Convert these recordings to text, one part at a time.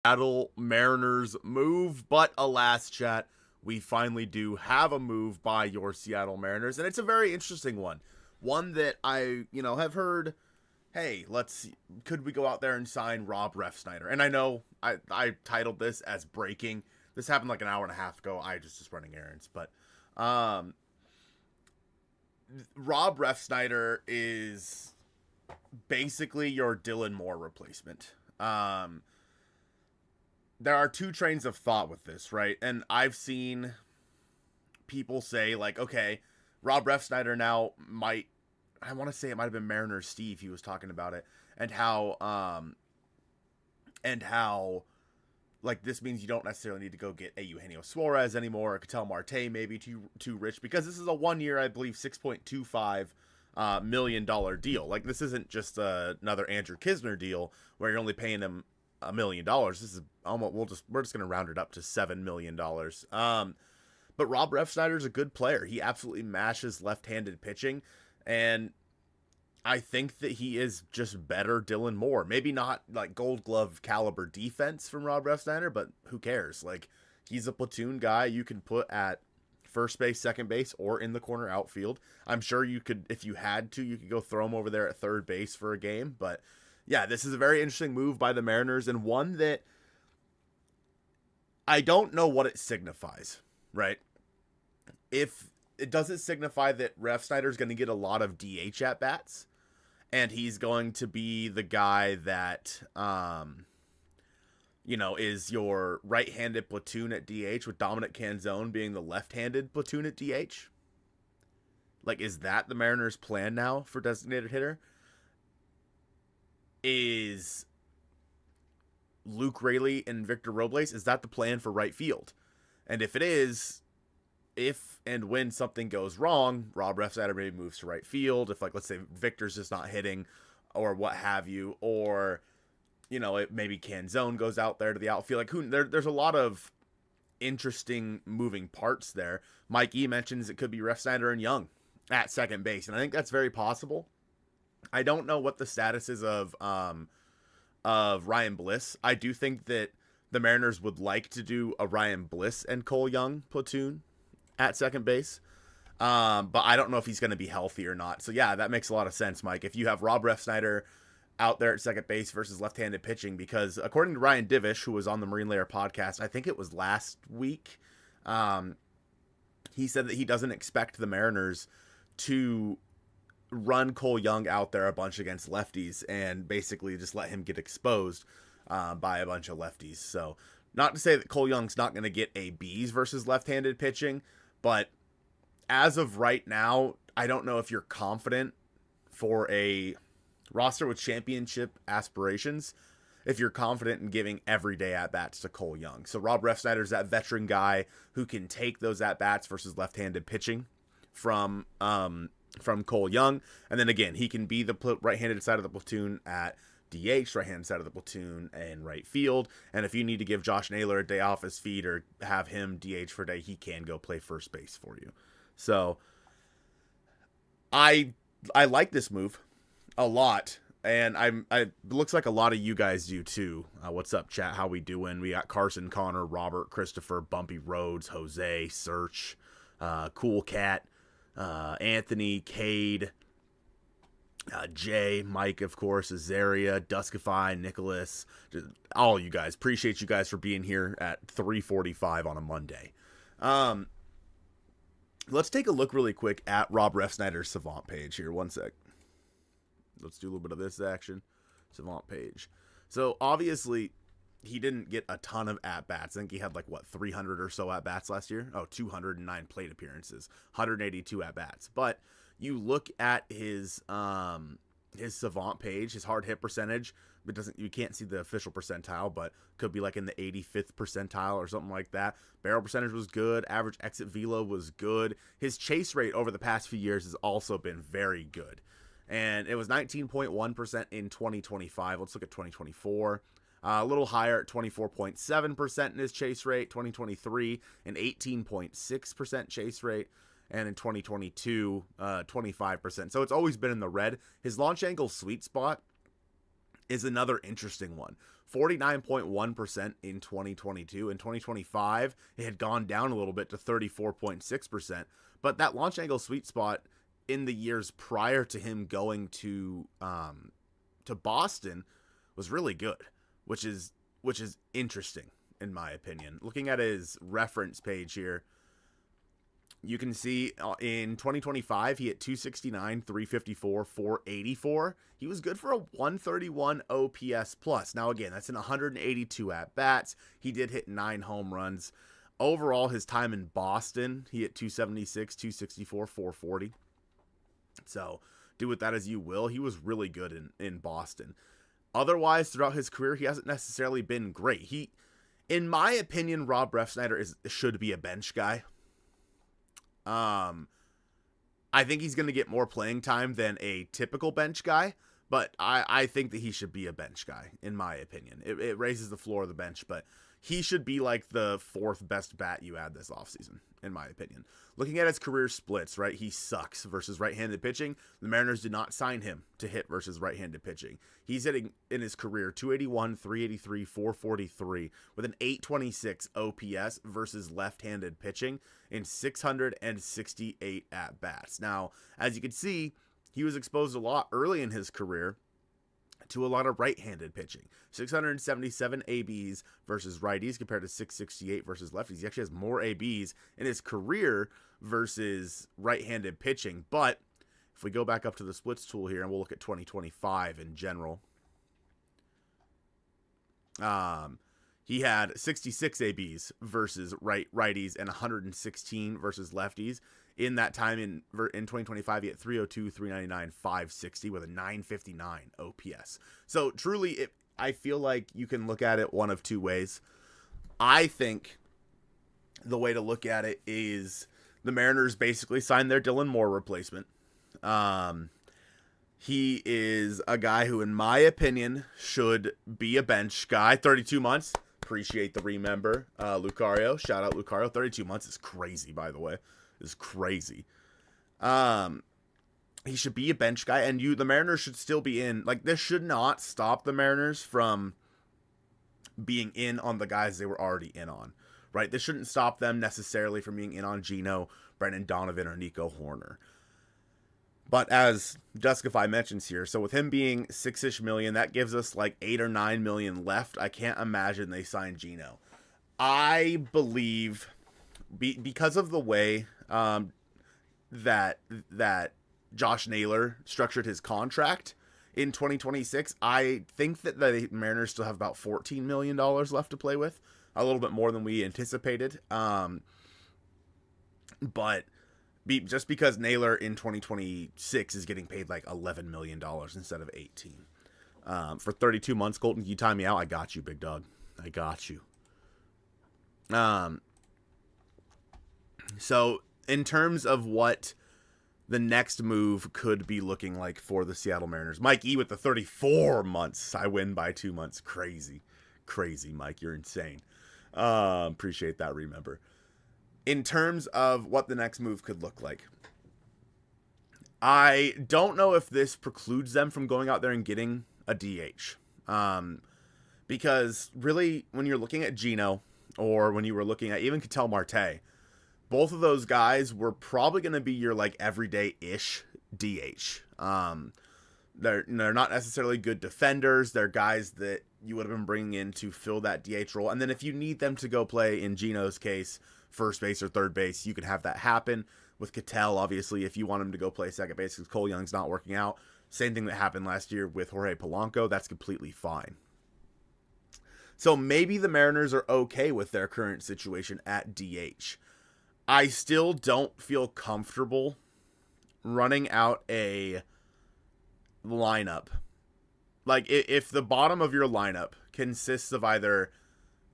Seattle Mariners move, but alas, chat, we finally do have a move by your Seattle Mariners, and it's a very interesting one. One that I, have heard, hey, could we go out there and sign Rob Refsnyder? And I know I titled this as breaking. This happened like an hour and a half ago. I just running errands, but Rob Refsnyder is basically your Dylan Moore replacement. There are two trains of thought with this, right? And I've seen people say, like, okay, Rob Refsnyder now I want to say it might have been Mariner Steve, he was talking about it, and how, like, this means you don't necessarily need to go get a Eugenio Suarez anymore, or Ketel Marte maybe too rich, because this is a 1 year, I believe, $6.25 million deal. Like, this isn't just another Andrew Kisner deal where you're only paying him $1 million. This is almost we're just gonna round it up to $7 million. But Rob Refsnyder is a good player. He absolutely mashes left-handed pitching, and I think that he is just better Dylan Moore. Maybe not like Gold Glove caliber defense from Rob Refsnyder, but who cares? Like, he's a platoon guy you can put at first base, second base, or in the corner outfield. I'm sure you could, if you had to, you could go throw him over there at third base for a game. But yeah, this is a very interesting move by the Mariners, and one that I don't know what it signifies, right? If it doesn't signify that Refsnyder is going to get a lot of DH at bats, and he's going to be the guy that, is your right-handed platoon at DH, with Dominic Canzone being the left-handed platoon at DH. Like, is that the Mariners' plan now for designated hitter? Is Luke Raley and Victor Robles, is that the plan for right field? And if it is, if and when something goes wrong, Rob Refsnyder maybe moves to right field. If, like, let's say Victor's just not hitting or what have you, or, maybe Canzone goes out there to the outfield. Like, there's a lot of interesting moving parts there. Mike E mentions it could be Refsnyder and Young at second base, and I think that's very possible. I don't know what the status is of Ryan Bliss. I do think that the Mariners would like to do a Ryan Bliss and Cole Young platoon at second base. But I don't know if he's going to be healthy or not. So yeah, that makes a lot of sense, Mike. If you have Rob Refsnyder out there at second base versus left-handed pitching, because according to Ryan Divish, who was on the Marine Layer podcast, I think it was last week, he said that he doesn't expect the Mariners to run Cole Young out there a bunch against lefties and basically just let him get exposed by a bunch of lefties. So not to say that Cole Young's not going to get ABs versus left-handed pitching, but as of right now, I don't know if you're confident for a roster with championship aspirations, if you're confident in giving everyday at-bats to Cole Young. So Rob Refsnyder's that veteran guy who can take those at-bats versus left-handed pitching from Cole Young. And then again, he can be the right-handed side of the platoon at DH, right-hand side of the platoon and right field. And if you need to give Josh Naylor a day off his feet or have him DH for a day, he can go play first base for you. So I like this move a lot, and it looks like a lot of you guys do too. What's up, chat? How we doing? We got Carson, Connor, Robert, Christopher, Bumpy Rhodes, Jose, Search, Cool Cat, Anthony, Cade, Jay, Mike, of course, Azaria, Duskify, Nicholas, just all you guys. Appreciate you guys for being here at 3:45 on a Monday. Let's take a look really quick at Rob Refsnyder's Savant page here. One sec. Let's do a little bit of this action. Savant page. So obviously he didn't get a ton of at-bats. I think he had 300 or so at-bats last year. 209 plate appearances, 182 at-bats. But you look at his Savant page, his hard hit percentage. You can't see the official percentile, but could be in the 85th percentile or something like that. Barrel percentage was good. Average exit velo was good. His chase rate over the past few years has also been very good. And it was 19.1% in 2025. Let's look at 2024. A little higher at 24.7% in his chase rate. 2023, an 18.6% chase rate. And in 2022, 25%. So it's always been in the red. His launch angle sweet spot is another interesting one. 49.1% in 2022. In 2025, it had gone down a little bit to 34.6%. But that launch angle sweet spot in the years prior to him going to Boston was really good, which is interesting in my opinion. Looking at his reference page here, you can see in 2025 he hit 269, 354, 484. He was good for a 131 OPS plus. Now again, that's in 182 at bats. He did hit 9 home runs. Overall, his time in Boston, he hit 276, 264, 440. So do with that as you will. He was really good in Boston. Otherwise, throughout his career, he hasn't necessarily been great. In my opinion, Rob Refsnyder should be a bench guy. I think he's going to get more playing time than a typical bench guy, but I think that he should be a bench guy, in my opinion. It raises the floor of the bench, but he should be like the 4th best bat you add this offseason, in my opinion. Looking at his career splits, right, he sucks versus right-handed pitching. The Mariners did not sign him to hit versus right-handed pitching. He's hitting in his career 281, 383, 443 with an 826 OPS versus left-handed pitching in 668 at-bats. Now, as you can see, he was exposed a lot early in his career to a lot of right-handed pitching. 677 ABs versus righties compared to 668 versus lefties. He actually has more ABs in his career versus right-handed pitching. But if we go back up to the splits tool here and we'll look at 2025 in general, he had 66 ABs versus righties and 116 versus lefties. In that time in 2025, he had 302, 399, 560 with a 959 OPS. So truly, I feel like you can look at it one of two ways. I think the way to look at it is the Mariners basically signed their Dylan Moore replacement. He is a guy who, in my opinion, should be a bench guy. 32 months. Appreciate the remember. Lucario. Shout out Lucario. 32 months is crazy, by the way. Is crazy. He should be a bench guy, and the Mariners should still be in. Like, this should not stop the Mariners from being in on the guys they were already in on, right? This shouldn't stop them necessarily from being in on Gino, Brendan Donovan, or Nico Horner. But as Justify mentions here, so with him being $6-ish million, that gives us like $8 or $9 million left. I can't imagine they sign Gino. I believe because of the way that Josh Naylor structured his contract in 2026, I think that the Mariners still have about $14 million left to play with, a little bit more than we anticipated. But just because Naylor in 2026 is getting paid like $11 million instead of 18 for 32 months, Colton, can you time me out? I got you, big dog. I got you. So in terms of what the next move could be looking like for the Seattle Mariners, Mike E with the 34 months. I win by 2 months. Crazy, Mike. You're insane. Appreciate that. Remember, in terms of what the next move could look like, I don't know if this precludes them from going out there and getting a DH. Because really, when you're looking at Gino, or when you were looking at even Ketel Marte, both of those guys were probably going to be your like everyday-ish DH. They're not necessarily good defenders. They're guys that you would have been bringing in to fill that DH role. And then if you need them to go play, in Gino's case, first base or third base, you can have that happen. With Ketel, obviously, if you want him to go play second base because Cole Young's not working out, same thing that happened last year with Jorge Polanco, that's completely fine. So maybe the Mariners are okay with their current situation at DH. I still don't feel comfortable running out a lineup. Like, if the bottom of your lineup consists of either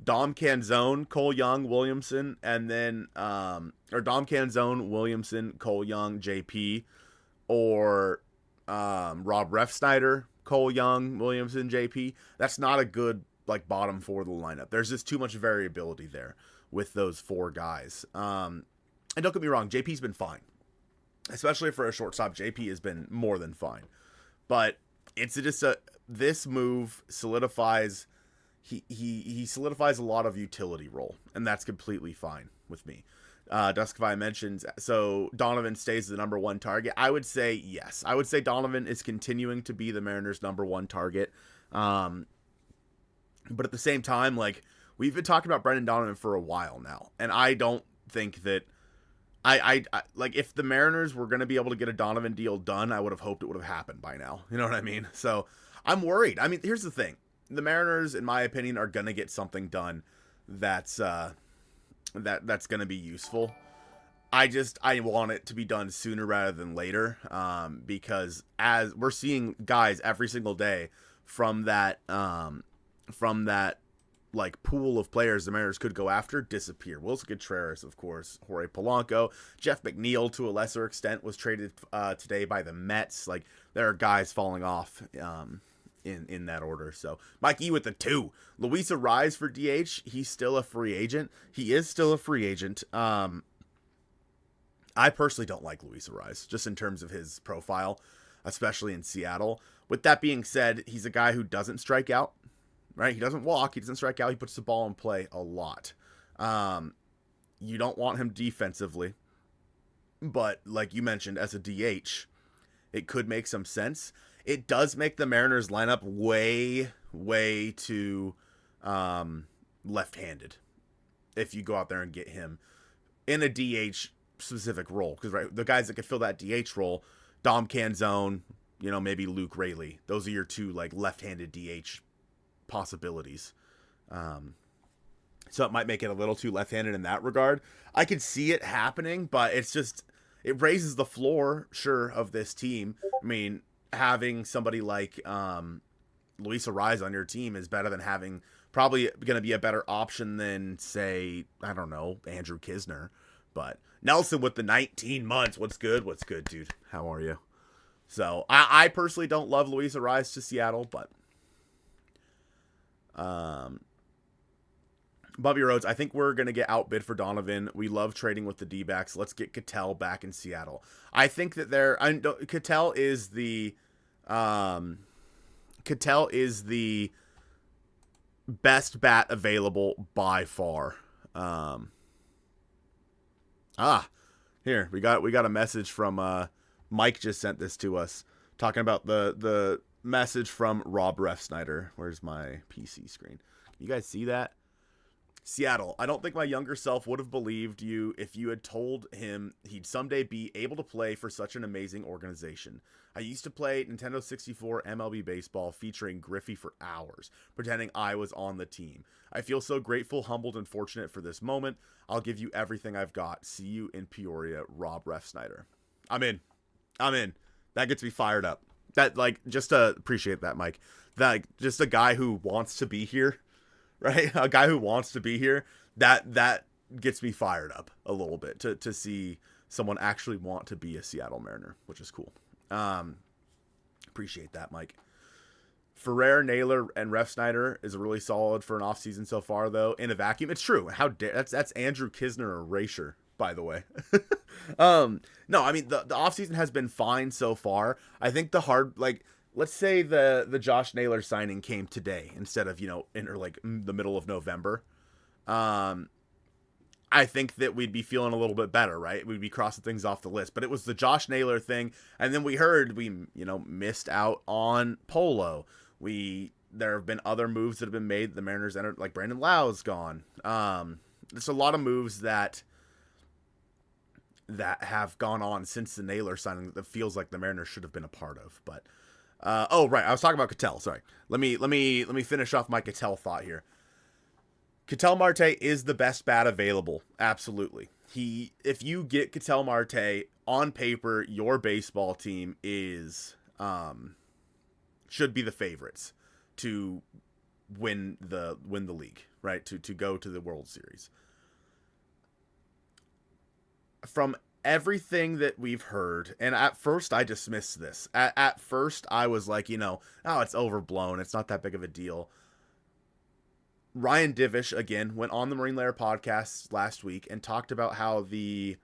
Dom Canzone, Cole Young, Williamson, and then, or Dom Canzone, Williamson, Cole Young, JP, or Rob Refsnyder, Cole Young, Williamson, JP, that's not a good, like, bottom four of the lineup. There's just too much variability there with those four guys. And don't get me wrong, JP's been fine. Especially for a shortstop, JP has been more than fine. But it's just this move solidifies he solidifies a lot of utility role, and that's completely fine with me. Duskify mentions, so Donovan stays the number one target. I would say yes. I would say Donovan is continuing to be the Mariners' number one target. But at the same time, like, we've been talking about Brendan Donovan for a while now, and I don't think that I like, if the Mariners were going to be able to get a Donovan deal done, I would have hoped it would have happened by now. You know what I mean? So I'm worried. I mean, here's the thing. The Mariners, in my opinion, are going to get something done that's that's going to be useful. I want it to be done sooner rather than later, because as we're seeing guys every single day from that like pool of players the Mariners could go after disappear. Wilson Contreras, of course, Jorge Polanco, Jeff McNeil to a lesser extent was traded today by the Mets. Like, there are guys falling off in that order. So Mike E with the 2. Luis Arraez for DH. He's still a free agent. He is still a free agent. I personally don't like Luis Arraez, just in terms of his profile, especially in Seattle. With that being said, he's a guy who doesn't strike out. Right? He doesn't walk. He doesn't strike out. He puts the ball in play a lot. You don't want him defensively. But like you mentioned, as a DH, it could make some sense. It does make the Mariners lineup way too left-handed if you go out there and get him in a DH specific role. Because, right, the guys that could fill that DH role, Dom Canzone, maybe Luke Raley. Those are your two, like, left-handed DH possibilities. So it might make it a little too left-handed in that regard. I could see it happening, but it's just, it raises the floor, sure, of this team. I mean, having somebody like Luis Arraez on your team is better than having, probably going to be a better option than, say, I don't know, Andrew Kisner. But Nelson with the 19 months. What's good, dude? How are you? So I personally don't love Luis Arraez to Seattle, but Bubby Rhodes, I think we're going to get outbid for Donovan. We love trading with the D-backs. Let's get Ketel back in Seattle. I think that Ketel is the best bat available by far. Here, we got a message from Mike just sent this to us, talking about the message from Rob Refsnyder. Where's my PC screen? You guys see that? Seattle, I don't think my younger self would have believed you if you had told him he'd someday be able to play for such an amazing organization. I used to play Nintendo 64 MLB Baseball featuring Griffey for hours, pretending I was on the team. I feel so grateful, humbled, and fortunate for this moment. I'll give you everything I've got. See you in Peoria, Rob Refsnyder. I'm in. That gets me fired up. That, like, just to appreciate that, Mike. That, just a guy who wants to be here. Right? A guy who wants to be here, that gets me fired up a little bit to see someone actually want to be a Seattle Mariner, which is cool. Appreciate that, Mike. Ferrer, Naylor, and Refsnyder is really solid for an offseason so far, though. In a vacuum, it's true. How dare that's Andrew Kisner erasure, by the way. No, I mean, the offseason has been fine so far. I think let's say the Josh Naylor signing came today instead of, in the middle of November. I think that we'd be feeling a little bit better, right? We'd be crossing things off the list. But it was the Josh Naylor thing, and then we heard we missed out on Polo. There have been other moves that have been made. The Mariners entered, like Brandon Lau's gone. There's a lot of moves that have gone on since the Naylor signing that feels like the Mariners should have been a part of, but. Right. I was talking about Ketel. Sorry. Let me finish off my Ketel thought here. Ketel Marte is the best bat available. Absolutely. If you get Ketel Marte on paper, your baseball team should be the favorites to win the league, right? To go to the World Series. From everything that we've heard, and at first I dismissed this. At first I was like, it's overblown. It's not that big of a deal. Ryan Divish, again, went on the Marine Lair podcast last week and talked about how the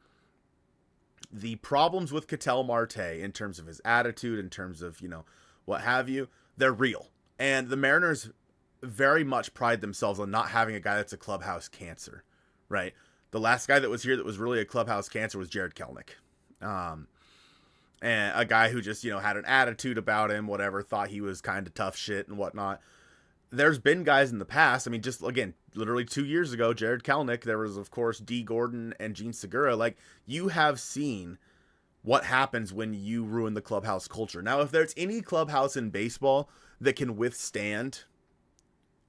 problems with Ketel Marte in terms of his attitude, in terms of, what have you, they're real. And the Mariners very much pride themselves on not having a guy that's a clubhouse cancer, right? The last guy that was here that was really a clubhouse cancer was Jared Kelnick. And a guy who just, had an attitude about him, whatever, thought he was kind of tough shit and whatnot. There's been guys in the past. I mean, just again, literally 2 years ago, Jared Kelnick, there was, of course, D. Gordon and Gene Segura. Like, you have seen what happens when you ruin the clubhouse culture. Now, if there's any clubhouse in baseball that can withstand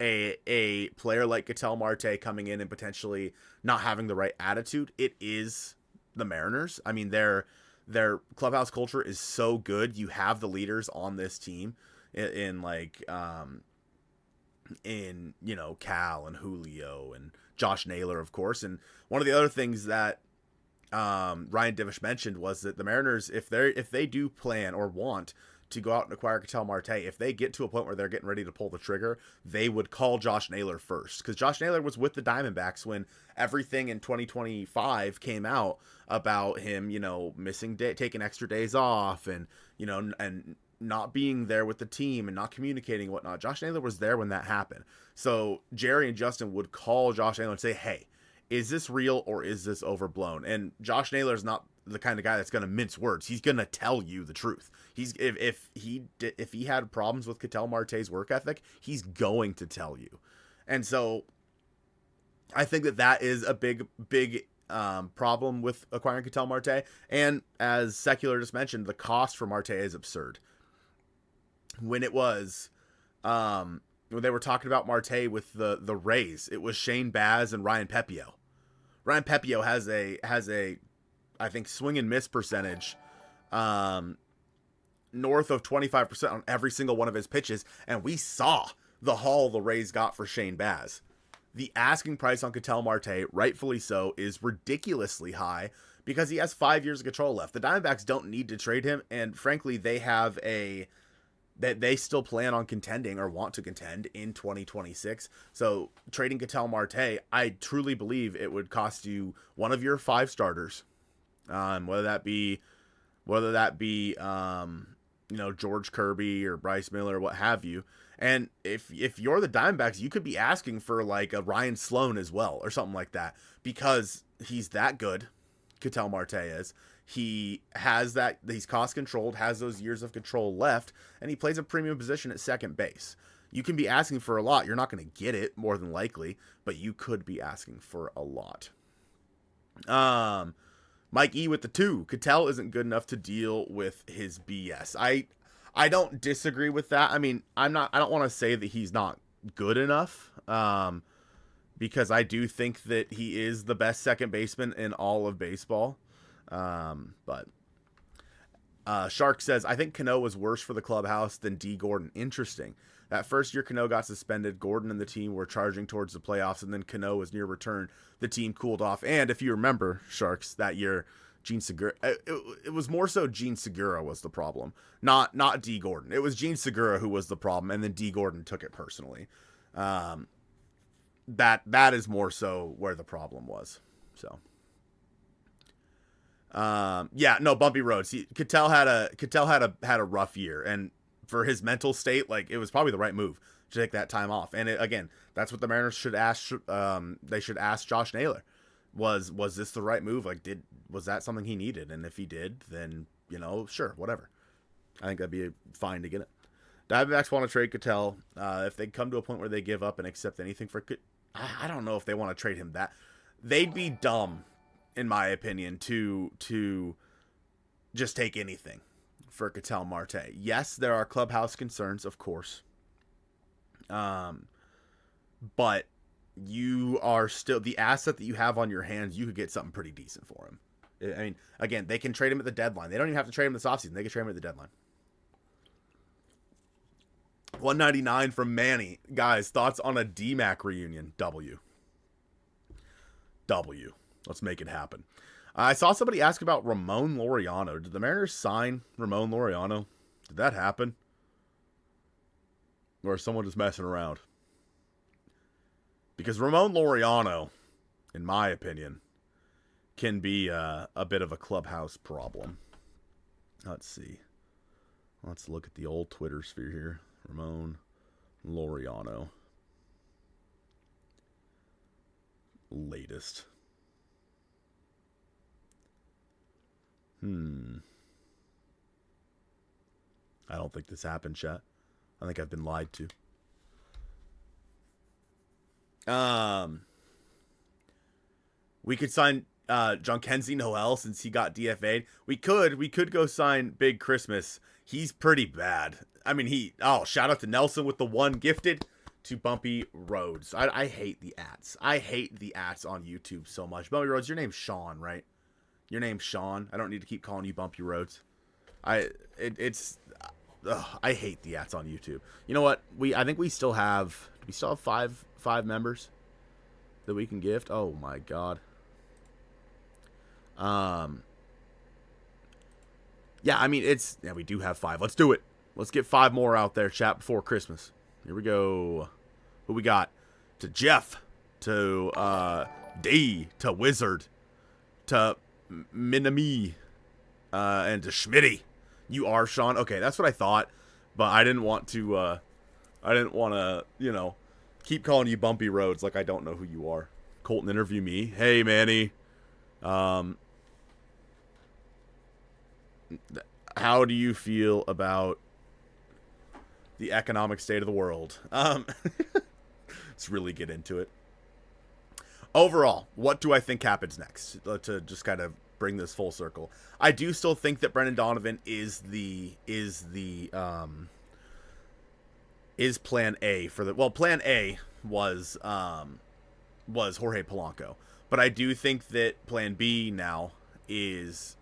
a player like Ketel Marte coming in and potentially not having the right attitude, it is the Mariners. I mean, their clubhouse culture is so good. You have the leaders on this team in Cal and Julio and Josh Naylor, of course. And one of the other things that Ryan Divish mentioned was that the Mariners, if they do plan or want to go out and acquire Ketel Marte, if they get to a point where they're getting ready to pull the trigger, they would call Josh Naylor first. Because Josh Naylor was with the Diamondbacks when everything in 2025 came out about him, taking extra days off and not being there with the team and not communicating and whatnot. Josh Naylor was there when that happened. So Jerry and Justin would call Josh Naylor and say, hey, is this real or is this overblown? And Josh Naylor is not the kind of guy that's going to mince words. He's going to tell you the truth. If he had problems with Ketel Marte's work ethic, he's going to tell you. And so I think that is a big problem with acquiring Ketel Marte. And as Secular just mentioned, the cost for Marte is absurd. When it was, when they were talking about Marte with the Rays, it was Shane Baz and Ryan Pepio. Ryan Pepio has a I think swing and miss percentage north of 25% on every single one of his pitches, and we saw the haul the Rays got for Shane Baz. The asking price on Ketel Marte, rightfully so, is ridiculously high because he has 5 years of control left. The Diamondbacks don't need to trade him, and frankly, they still plan on contending or want to contend in 2026. So trading Ketel Marte, I truly believe it would cost you one of your 5 starters, whether that be George Kirby or Bryce Miller, what have you. And if you're the Diamondbacks, you could be asking for like a Ryan Sloan as well or something like that because he's that good. Ketel Marte is. He has that. He's cost controlled, has those years of control left, and he plays a premium position at second base. You can be asking for a lot. You're not going to get it more than likely, but you could be asking for a lot. Mike E with the 2. Ketel isn't good enough to deal with his BS. I don't disagree with that. I mean, I don't want to say that he's not good enough, because I do think that he is the best second baseman in all of baseball. But Shark says, I think Cano was worse for the clubhouse than D. Gordon. Interesting. That first year Cano got suspended, Gordon and the team were charging towards the playoffs, and then Cano was near return. The team cooled off. And if you remember, Sharks, that year, Gene Segura, it was more so Gene Segura was the problem, not D. Gordon. It was Gene Segura who was the problem, and then D. Gordon took it personally. That is more so where the problem was. So, bumpy roads. Ketel had a rough year, and for his mental state, like, it was probably the right move to take that time off. And again, that's what the Mariners should ask. They should ask Josh Naylor. Was this the right move? Like, was that something he needed? And if he did, then, sure, whatever. I think that'd be fine to get it. Diamondbacks want to trade Ketel. If they come to a point where they give up and accept anything for, I don't know if they want to trade him that. They'd be dumb, in my opinion, to just take anything for Ketel Marte. Yes, there are clubhouse concerns, of course. But you are still the asset that you have on your hands. You could get something pretty decent for him. I mean, again, they can trade him at the deadline. They don't even have to trade him this offseason. They can trade him at the deadline. 199 from Manny. Guys, thoughts on a DMAC reunion? W. Let's make it happen. I saw somebody ask about Ramon Laureano. Did the Mariners sign Ramon Laureano? Did that happen? Or is someone just messing around? Because Ramon Laureano, in my opinion, can be a bit of a clubhouse problem. Let's see. Let's look at the old Twitter sphere here. Ramon Laureano. latest? I don't think this happened, chat. I think I've been lied to. We could sign John Kenzie Noel since he got DFA'd. We could go sign Big Christmas. He's pretty bad. I mean, shout out to Nelson with the one gifted to Bumpy Rhodes. I hate the ats. I hate the ats on YouTube so much. Bumpy Rhodes, your name's Sean, right? Your name's Sean. I don't need to keep calling you Bumpy Rhodes. I hate the ats on YouTube. You know what? I think we still have. Do we still have five members that we can gift? Oh my god. Yeah, I mean we do have 5. Let's do it. Let's get 5 more out there, chat, before Christmas. Here we go. Who we got? To Jeff, to D, to Wizard, to Minami, and to Schmitty. You are Sean. Okay, that's what I thought, but I didn't want to keep calling you Bumpy Rhodes like I don't know who you are. Colton, interview me. Hey, Manny. How do you feel about the economic state of the world? Let's really get into it. Overall, what do I think happens next? To just kind of bring this full circle, I do still think that Brendan Donovan is plan A for the plan A was Jorge Polanco, but I do think that plan B now is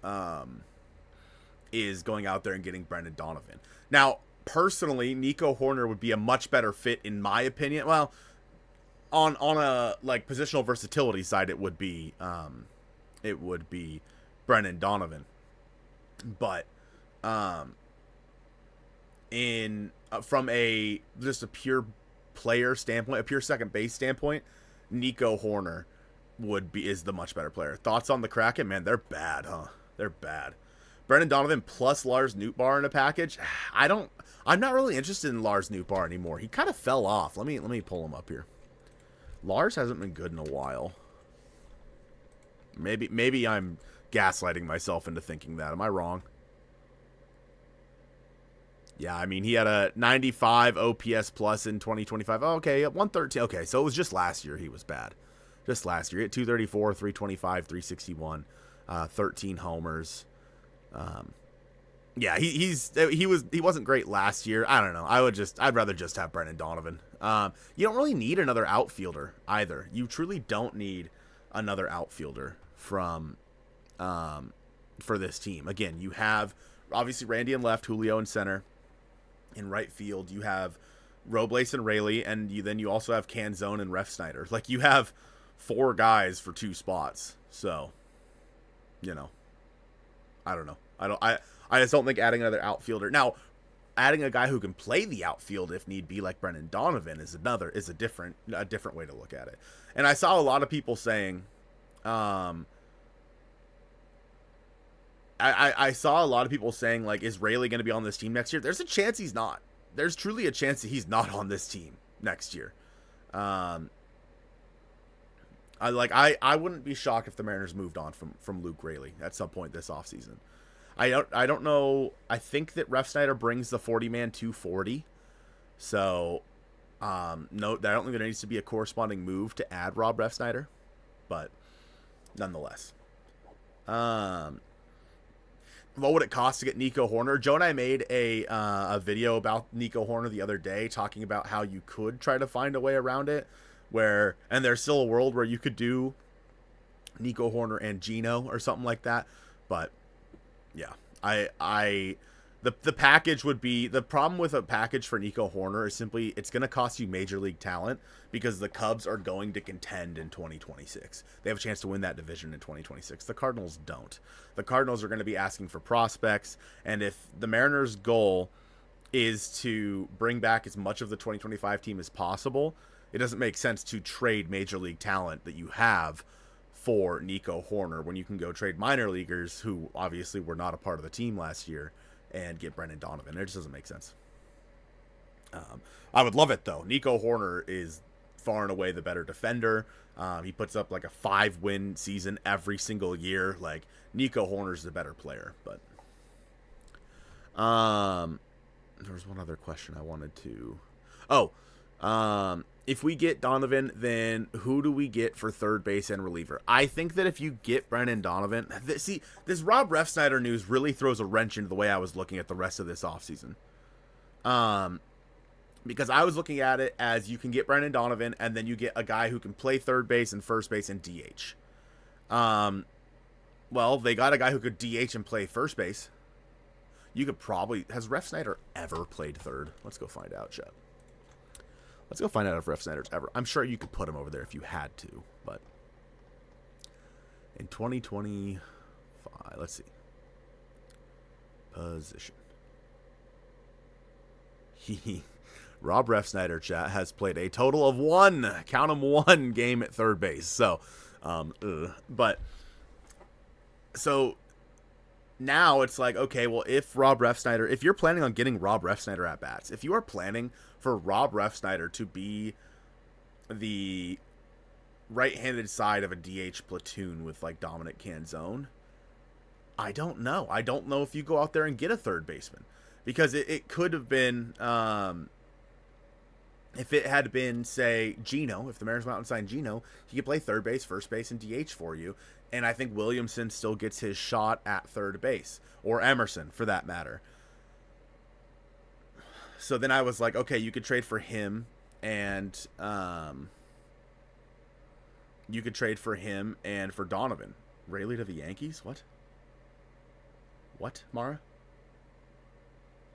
going out there and getting Brendan Donovan. Now, personally, Nico Horner would be a much better fit in my opinion. Well, on a like positional versatility side, it would be Brendan Donovan. But from just a pure player standpoint, a pure second base standpoint, Nico Horner is the much better player. Thoughts on the Kraken? Man, they're bad, huh? They're bad. Brendan Donovan plus Lars Nootbaar in a package. I'm not really interested in Lars Nootbaar anymore. He kind of fell off. Let me pull him up here. Lars hasn't been good in a while. Maybe I'm gaslighting myself into thinking that. Am I wrong? Yeah, I mean, he had a 95 OPS plus in 2025. Oh, okay, 113. Okay, so it was just last year he was bad. Just last year. He had 234, 325, 361, 13 homers. Yeah, he wasn't great last year. I don't know. I'd rather just have Brendan Donovan. You don't really need another outfielder either. You truly don't need another outfielder for this team. Again, you have obviously Randy in left, Julio in center. In right field, you have Robles and Rayleigh, and then you also have Canzone and Refsnyder. Like, you have 4 guys for 2 spots. So, I don't know. I just don't think adding another outfielder. Now, adding a guy who can play the outfield if need be, like Brendan Donovan, is a different way to look at it. And I saw a lot of people saying, I saw a lot of people saying, like, is Rayleigh going to be on this team next year? There's a chance he's not. There's truly a chance that he's not on this team next year. I wouldn't be shocked if the Mariners moved on from Luke Rayleigh at some point this offseason. I don't know. I think that Refsnyder brings the 40-man 240. So, no, I don't think there needs to be a corresponding move to add Rob Refsnyder. But, nonetheless. What would it cost to get Nico Horner? Joe and I made a video about Nico Horner the other day, talking about how you could try to find a way around it, and there's still a world where you could do Nico Horner and Gino or something like that. But yeah, the package would be, the problem with a package for Nico Horner is simply it's going to cost you major league talent, because the Cubs are going to contend in 2026. They have a chance to win that division in 2026. The Cardinals don't. The Cardinals are going to be asking for prospects, and if the Mariners' goal is to bring back as much of the 2025 team as possible, it doesn't make sense to trade major league talent that you have for Nico Horner when you can go trade minor leaguers who obviously were not a part of the team last year and get Brendan Donovan. It just doesn't make sense. I would love it, though. Nico Horner is far and away the better defender. He puts up like a 5-win season every single year. Like, Nico Horner's the better player. But there was one other question I wanted to... if we get Donovan, then who do we get for third base and reliever? I think that if you get Brendan Donovan... See, this Rob Refsnyder news really throws a wrench into the way I was looking at the rest of this offseason. Because I was looking at it as you can get Brendan Donovan, and then you get a guy who can play third base and first base and DH. Well, they got a guy who could DH and play first base. You could probably... Has Refsnyder ever played third? Let's go find out, chat. Let's go find out if Refsnyder's ever... I'm sure you could put him over there if you had to, but... In 2025... Let's see. Position. Rob Refsnyder, chat, has played a total of count 'em, one game at third base. So, but... So... Now it's like, okay, well, if you're planning on getting Rob Refsnyder at bats, if you are planning for Rob Refsnyder to be the right-handed side of a DH platoon with like Dominic Canzone, I don't know. I don't know if you go out there and get a third baseman, because it could have been, if it had been, say, Gino, if the Mariners went out and signed Gino, he could play third base, first base, and DH for you. And I think Williamson still gets his shot at third base, or Emerson for that matter. So then I was like, okay, you could trade for him, and for Donovan. Rayleigh to the Yankees? What, Mara?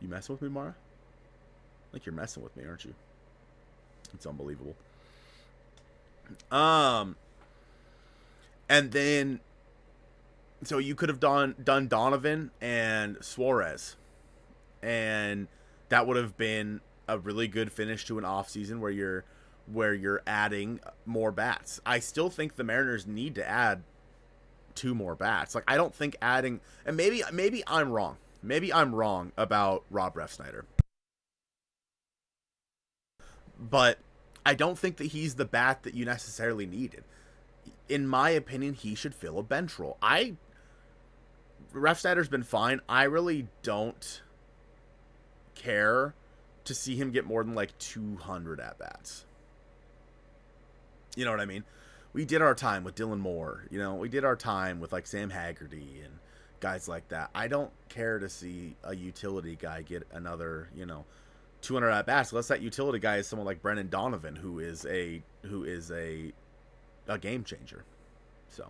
You messing with me, Mara? I think you're messing with me, aren't you? It's unbelievable. And then, so you could have done Donovan and Suarez, and that would have been a really good finish to an offseason where you're adding more bats. I still think the Mariners need to add 2 more bats. Like, I don't think adding, and maybe I'm wrong. Maybe I'm wrong about Rob Refsnyder, but I don't think that he's the bat that you necessarily needed. In my opinion, he should fill a bench role. Refsnyder's been fine. I really don't care to see him get more than like 200 at-bats. You know what I mean? We did our time with Dylan Moore. You know, we did our time with like Sam Haggerty and guys like that. I don't care to see a utility guy get another, 200 at-bats, unless that utility guy is someone like Brendan Donovan, who is a game changer. So,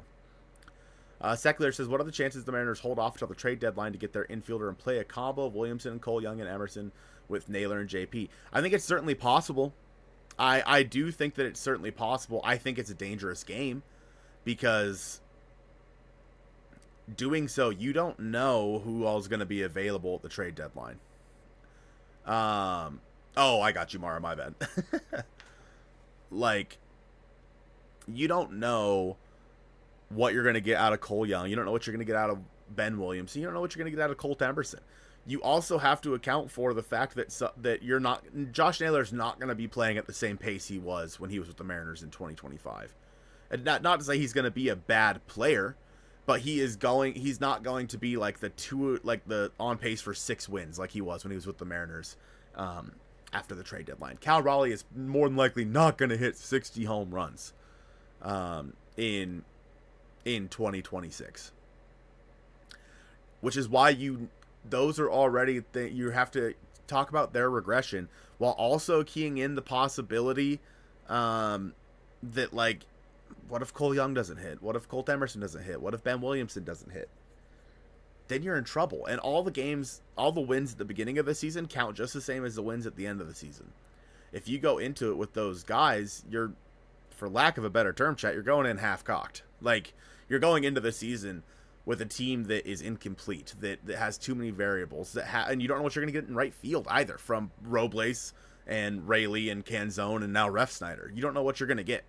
Secular says, what are the chances the Mariners hold off until the trade deadline to get their infielder and play a combo of Williamson, Cole Young, and Emerson with Naylor and JP? I think it's certainly possible. I do think that it's certainly possible. I think it's a dangerous game, because doing so, you don't know who all is going to be available at the trade deadline. I got you, Mara, my bad. Like, you don't know what you're going to get out of Cole Young. You don't know what you're going to get out of Ben Williamson. You don't know what you're going to get out of Colt Emerson. You also have to account for the fact that Josh Naylor's not going to be playing at the same pace he was when he was with the Mariners in 2025. And not to say he's going to be a bad player, but he's not going to be like the on pace for 6 wins like he was when he was with the Mariners after the trade deadline. Cal Raleigh is more than likely not going to hit 60 home runs in 2026, which is why those are already you have to talk about their regression while also keying in the possibility that, like, what if Cole Young doesn't hit? What if Colt Emerson doesn't hit? What if Ben Williamson doesn't hit? Then you're in trouble. And all the wins at the beginning of the season count just the same as the wins at the end of the season. If you go into it with those guys, you're, for lack of a better term, chat, you're going in half-cocked. Like, you're going into the season with a team that is incomplete, that has too many variables, and you don't know what you're going to get in right field either from Robles and Rayleigh and Canzone and now Refsnyder. You don't know what you're going to get.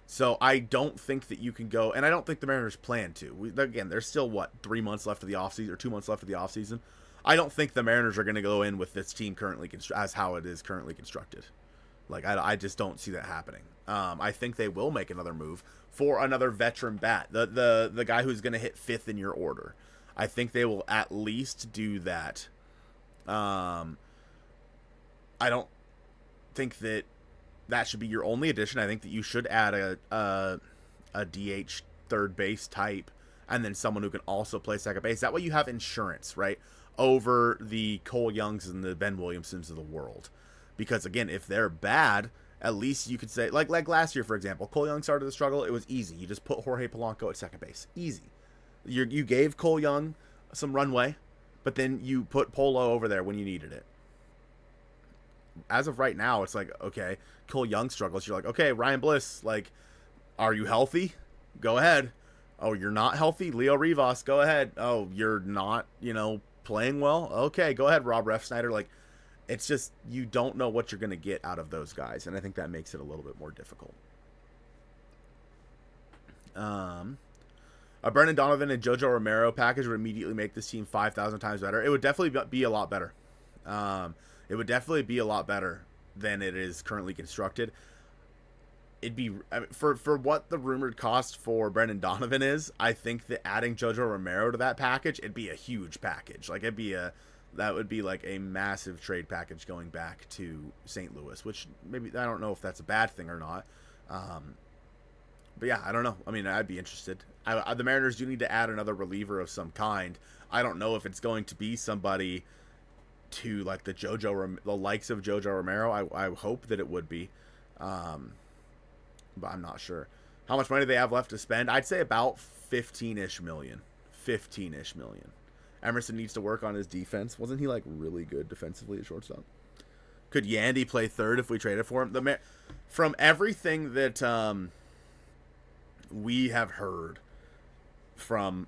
So I don't think that you can go, and I don't think the Mariners plan to. Again, there's still, 3 months left of the offseason, or 2 months left of the offseason. I don't think the Mariners are going to go in with this team currently as how it is currently constructed. Like, I just don't see that happening. I think they will make another move for another veteran bat, the guy who's going to hit 5th in your order. I think they will at least do that. I don't think that should be your only addition. I think that you should add a DH third base type, and then someone who can also play second base. That way you have insurance, right, over the Cole Youngs and the Ben Williamsons of the world. Because, again, if they're bad, at least you could say, like last year, for example, Cole Young started to struggle. It was easy. You just put Jorge Polanco at second base. Easy. You gave Cole Young some runway, but then you put Polo over there when you needed it. As of right now, it's like, okay, Cole Young struggles. You're like, okay, Ryan Bliss, like, are you healthy? Go ahead. Oh, you're not healthy? Leo Rivas, go ahead. Oh, you're not, playing well? Okay, go ahead, Rob Refsnyder. Like, it's just, you don't know what you're going to get out of those guys, and I think that makes it a little bit more difficult. A Brendan Donovan and JoJo Romero package would immediately make this team 5,000 times better. It would definitely be a lot better. It would definitely be a lot better than it is currently constructed. It'd be, for what the rumored cost for Brendan Donovan is, I think that adding JoJo Romero to that package, it'd be a huge package. Like, that would be like a massive trade package going back to St. Louis, which maybe, I don't know if that's a bad thing or not. But yeah, I don't know. I mean, I'd be interested. The Mariners do need to add another reliever of some kind. I don't know if it's going to be somebody to like the likes of JoJo Romero. I hope that it would be, but I'm not sure. How much money do they have left to spend? I'd say about 15-ish million. 15-ish million. Emerson needs to work on his defense. Wasn't he like really good defensively at shortstop? Could Yandy play third if we traded for him? From everything that we have heard from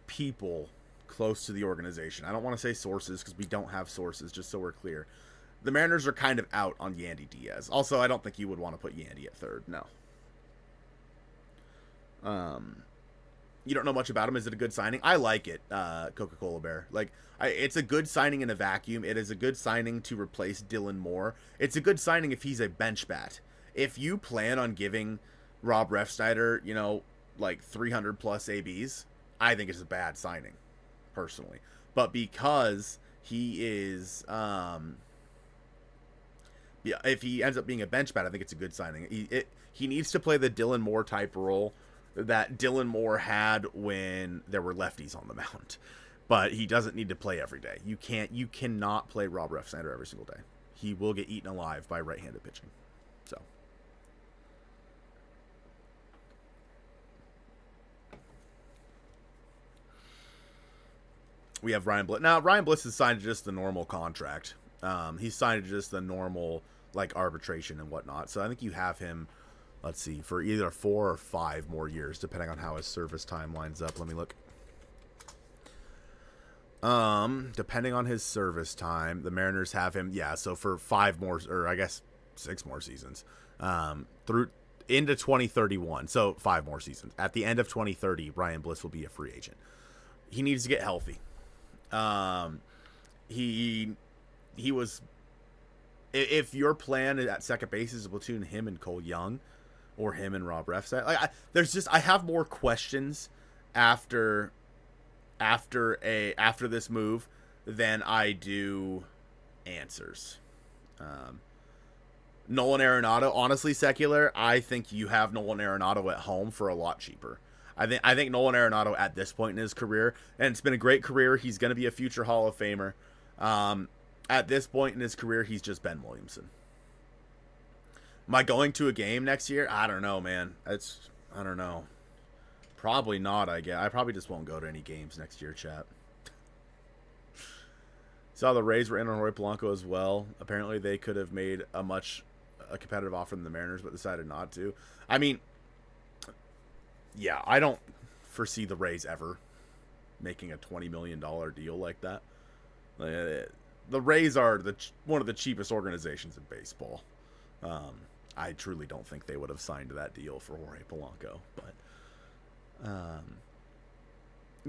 people close to the organization, I don't want to say sources because we don't have sources, just so we're clear, the Mariners are kind of out on Yandy Diaz. Also, I don't think you would want to put Yandy at third. No. You don't know much about him. Is it a good signing? I like it, Coca-Cola Bear. Like, it's a good signing in a vacuum. It is a good signing to replace Dylan Moore. It's a good signing if he's a bench bat. If you plan on giving Rob Refsnyder, like 300 plus ABs, I think it's a bad signing, personally. But because he is, if he ends up being a bench bat, I think it's a good signing. He needs to play the Dylan Moore type role that Dylan Moore had when there were lefties on the mound. But he doesn't need to play every day. You cannot play Rob Refsnyder every single day. He will get eaten alive by right-handed pitching. So. We have Ryan Bliss. Now, Ryan Bliss has signed just the normal contract. He's signed just the normal, like, arbitration and whatnot. So I think you have him, let's see, for either 4 or 5 more years, depending on how his service time lines up. Let me look. Depending on his service time, the Mariners have him, so for 5 more, or I guess 6 more seasons, through into 2031. So 5 more seasons. At the end of 2030, Ryan Bliss will be a free agent. He needs to get healthy. He was, if your plan at second base is to platoon him and Cole Young, or him and Rob Refsnyder, like I have more questions after this move than I do answers. Nolan Arenado, honestly, Secular, I think you have Nolan Arenado at home for a lot cheaper. I think Nolan Arenado at this point in his career, and it's been a great career. He's going to be a future Hall of Famer. At this point in his career, he's just Ben Williamson. Am I going to a game next year? I don't know, man. I don't know. Probably not, I guess. I probably just won't go to any games next year, chat. Saw the Rays were in on Roy Polanco as well. Apparently they could have made a competitive offer than the Mariners, but decided not to. I mean, yeah, I don't foresee the Rays ever making a $20 million deal like that. The Rays are one of the cheapest organizations in baseball. I truly don't think they would have signed that deal for Jorge Polanco. But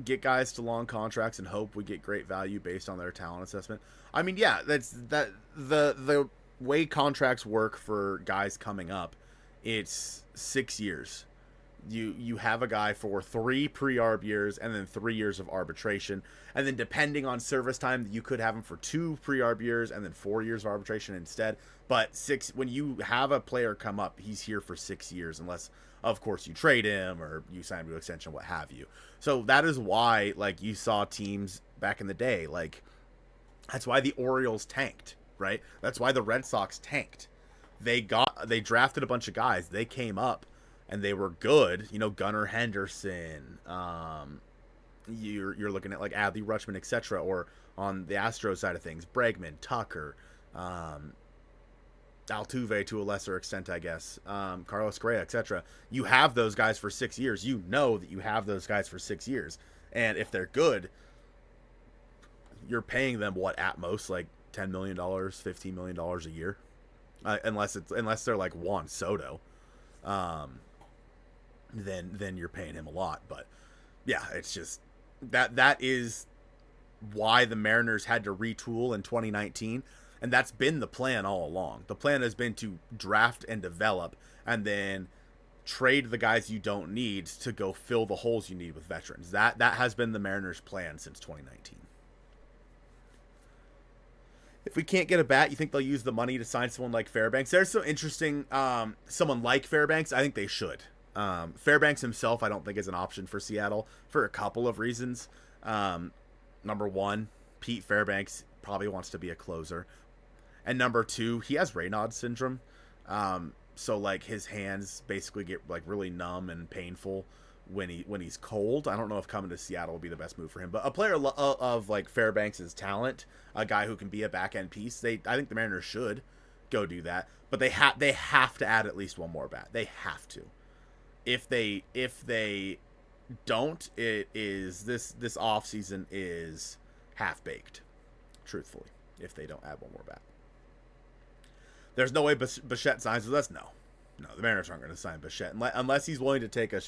get guys to long contracts and hope we get great value based on their talent assessment. I mean, yeah, the way contracts work for guys coming up, it's 6 years. You have a guy for 3 pre-arb years and then 3 years of arbitration, and then depending on service time, you could have him for 2 pre-arb years and then 4 years of arbitration instead. But when you have a player come up, he's here for 6 years, unless of course you trade him or you sign him to extension, what have you. So that is why, like, you saw teams back in the day, like, that's why the Orioles tanked, right? That's why the Red Sox tanked. They drafted a bunch of guys. They came up and they were good. You know, Gunnar Henderson. You're looking at like Adley Rutschman, etc. Or on the Astros side of things, Bregman, Tucker, Altuve to a lesser extent, I guess, Carlos Correa, etc. You have those guys for 6 years. You know that you have those guys for 6 years, and if they're good, you're paying them what, at most like $10 million, $15 million a year, unless they're like Juan Soto. Then you're paying him a lot. But yeah, it's just that is why the Mariners had to retool in 2019, and that's been the plan all along. The plan has been to draft and develop, and then trade the guys you don't need to go fill the holes you need with veterans. That has been the Mariners' plan since 2019. If we can't get a bat, you think they'll use the money to sign someone like Fairbanks? There's some interesting, someone like Fairbanks. I think they should. Fairbanks himself, I don't think is an option for Seattle for a couple of reasons. Number one, Pete Fairbanks probably wants to be a closer. And number two, he has Raynaud's syndrome. So like his hands basically get like really numb and painful when he's cold. I don't know if coming to Seattle would be the best move for him, but a player of like Fairbanks' talent, a guy who can be a back end piece, I think the Mariners should go do that. But they have to add at least one more bat. They have to. If they don't, it is this offseason is half baked, truthfully. If they don't add one more bat, there's no way Bichette signs with us. No, the Mariners aren't going to sign Bichette unless he's willing to take a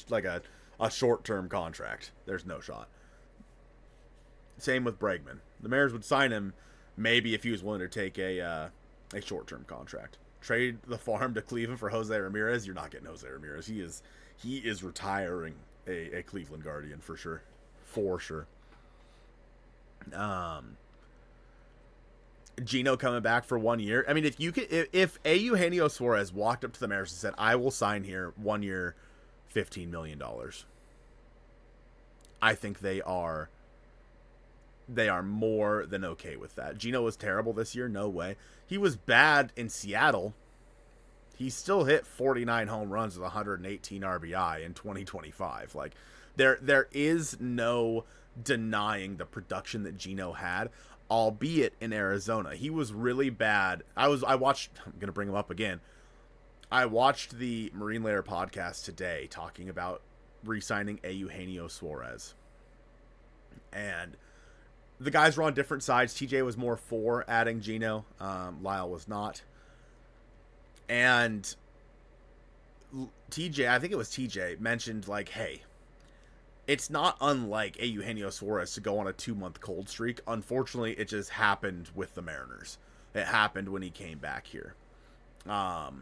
short-term contract. There's no shot. Same with Bregman. The Mariners would sign him maybe if he was willing to take a short-term contract. Trade the farm to Cleveland for Jose Ramirez. You're not getting Jose Ramirez. He is retiring a Cleveland Guardian for sure. For sure. Gino coming back for 1 year. I mean, if Eugenio Suarez walked up to the Mariners and said, "I will sign here 1 year, $15 million," I think they are more than okay with that. Gino was terrible this year. No way. He was bad in Seattle. He still hit 49 home runs with 118 RBI in 2025. Like, there is no denying the production that Gino had, albeit in Arizona. He was really bad. I watched, I'm going to bring him up again. I watched the Mariner podcast today talking about re-signing Eugenio Suarez. And the guys were on different sides. TJ was more for adding Gino. Lyle was not. And TJ, I think it was TJ, mentioned like, hey, it's not unlike Eugenio Suarez to go on a 2-month cold streak. Unfortunately, it just happened with the Mariners. It happened when he came back here. And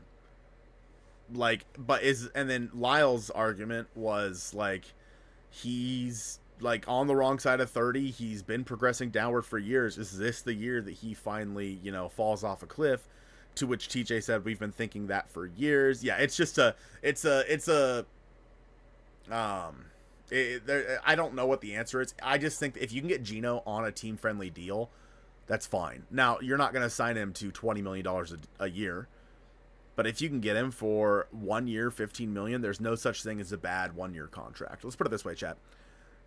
then Lyle's argument was like, he's like on the wrong side of 30. He's been progressing downward for years. Is this the year that he finally, falls off a cliff? To which TJ said, we've been thinking that for years. Yeah, it's just I don't know what the answer is. I just think that if you can get Gino on a team-friendly deal, that's fine. Now, you're not going to sign him to $20 million a year, but if you can get him for 1 year, $15 million, there's no such thing as a bad 1-year contract. Let's put it this way, chat.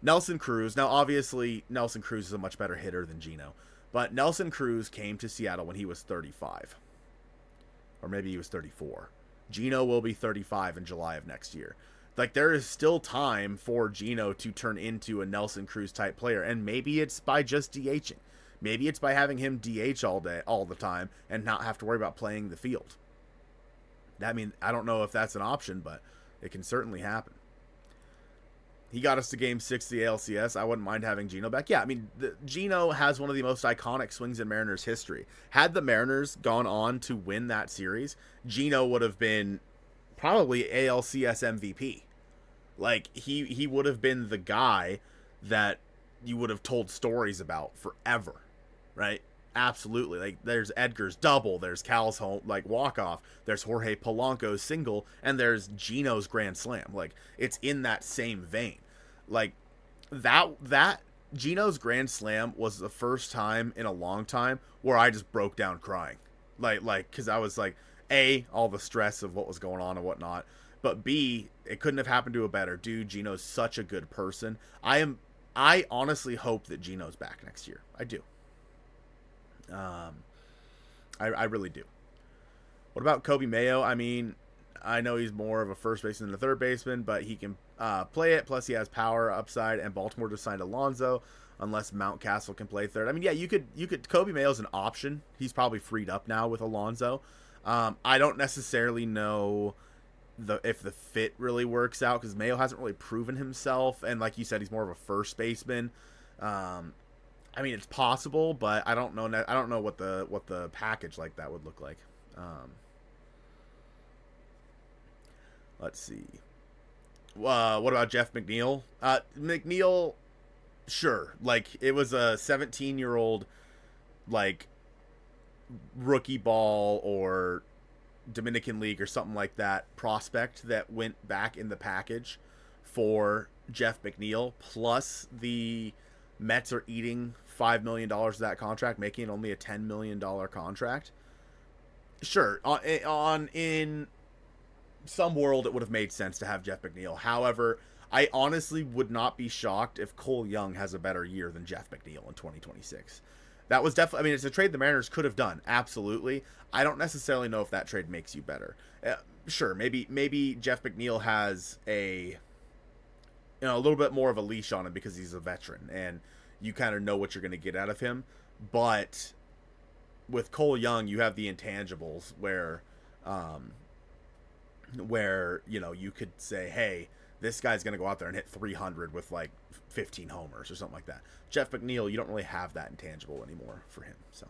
Nelson Cruz. Now, obviously, Nelson Cruz is a much better hitter than Gino, but Nelson Cruz came to Seattle when he was 35. Or maybe he was 34. Gino will be 35 in July of next year. Like, there is still time for Gino to turn into a Nelson Cruz type player, and maybe it's by just DHing. Maybe it's by having him DH all the time, and not have to worry about playing the field. I mean, I don't know if that's an option, but it can certainly happen. He got us to Game 6 of the ALCS. I wouldn't mind having Gino back. Yeah, I mean, Gino has one of the most iconic swings in Mariners history. Had the Mariners gone on to win that series, Gino would have been probably ALCS MVP. Like, he would have been the guy that you would have told stories about forever, right? Absolutely. Like, there's Edgar's double, there's Cal's home, like, walk-off, there's Jorge Polanco's single, and there's Gino's grand slam. Like, it's in that same vein. Like, that Gino's grand slam was the first time in a long time where I just broke down crying. Like, because I was like, A, all the stress of what was going on and whatnot, but B, it couldn't have happened to a better dude. Gino's such a good person. I honestly hope that Gino's back next year. I do. I really do. What about Kobe Mayo? I mean, I know he's more of a first baseman than a third baseman, but he can play it. Plus, he has power upside, and Baltimore just signed Alonso. Unless Mountcastle can play third. I mean, yeah, you could. Kobe Mayo's an option. He's probably freed up now with Alonso. I don't necessarily know if the fit really works out because Mayo hasn't really proven himself, and like you said, he's more of a first baseman. I mean, it's possible, but I don't know. I don't know what the package like that would look like. Let's see. What about Jeff McNeil? McNeil, sure. Like, it was a 17-year-old, like, rookie ball or Dominican League or something like that prospect that went back in the package for Jeff McNeil. Plus, the Mets are eating $5 million of that contract, making it only a $10 million contract. Sure, in some world it would have made sense to have Jeff McNeil. However, I honestly would not be shocked if Cole Young has a better year than Jeff McNeil in 2026. That was definitely, I mean, it's a trade the Mariners could have done. Absolutely. I don't necessarily know if that trade makes you better. Sure, maybe Jeff McNeil has a little bit more of a leash on him because he's a veteran and you kind of know what you're going to get out of him. But with Cole Young, you have the intangibles where you could say, hey, this guy's going to go out there and hit 300 with like 15 homers or something like that. Jeff McNeil, you don't really have that intangible anymore for him. So,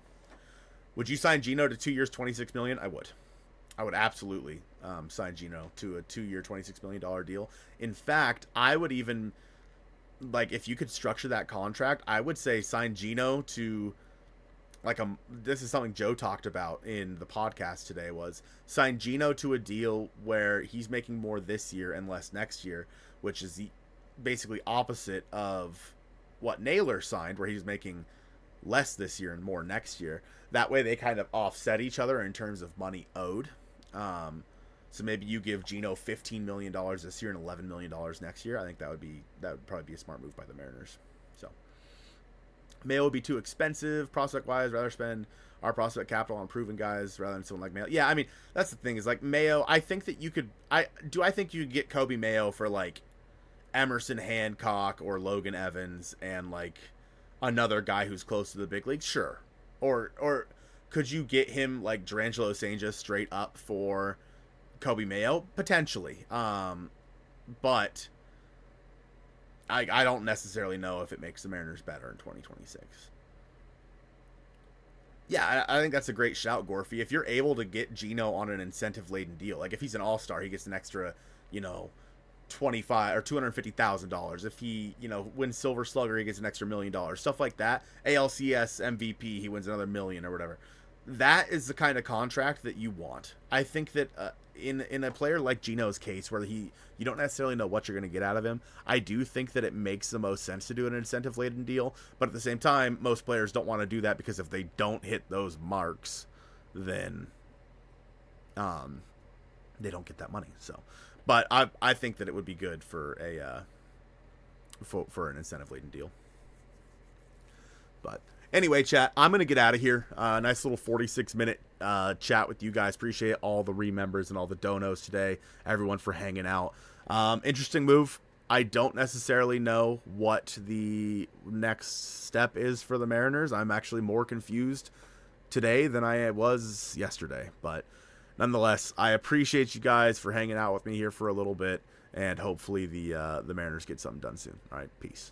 would you sign Gino to 2 years, $26 million? I would absolutely sign Gino to a 2-year, $26 million deal. In fact, I would even, like, if you could structure that contract, I would say sign Gino to, like, this is something Joe talked about in the podcast today, was sign Gino to a deal where he's making more this year and less next year, which is the basically opposite of what Naylor signed, where he's making less this year and more next year. That way they kind of offset each other in terms of money owed. So maybe you give Gino $15 million this year and $11 million next year. I think that would probably be a smart move by the Mariners. So Mayo would be too expensive prospect-wise. Rather spend our prospect capital on proven guys rather than someone like Mayo. Yeah, I mean, that's the thing is, like, Mayo, I think that you could – I think you could get Kobe Mayo for, like, Emerson Hancock or Logan Evans and, like, another guy who's close to the big league? Sure. Or could you get him, like, Durangelo Sanchez straight up for Kobe Mayo? Potentially. But I don't necessarily know if it makes the Mariners better in 2026. Yeah, I think that's a great shout, Gorfy. If you're able to get Gino on an incentive-laden deal, like if he's an all-star, he gets an extra, $25 or $250,000. If he, wins Silver Slugger, he gets an extra $1 million. Stuff like that. ALCS MVP, he wins another $1 million or whatever. That is the kind of contract that you want. I think that in a player like Gino's case, where you don't necessarily know what you're going to get out of him, I do think that it makes the most sense to do an incentive-laden deal. But at the same time, most players don't want to do that because if they don't hit those marks, then they don't get that money. So, but I think that it would be good for for an incentive-laden deal. But anyway, chat, I'm going to get out of here. Nice little 46-minute chat with you guys. Appreciate all the remembers and all the donos today. Everyone for hanging out. Interesting move. I don't necessarily know what the next step is for the Mariners. I'm actually more confused today than I was yesterday. But nonetheless, I appreciate you guys for hanging out with me here for a little bit, and hopefully the Mariners get something done soon. All right, peace.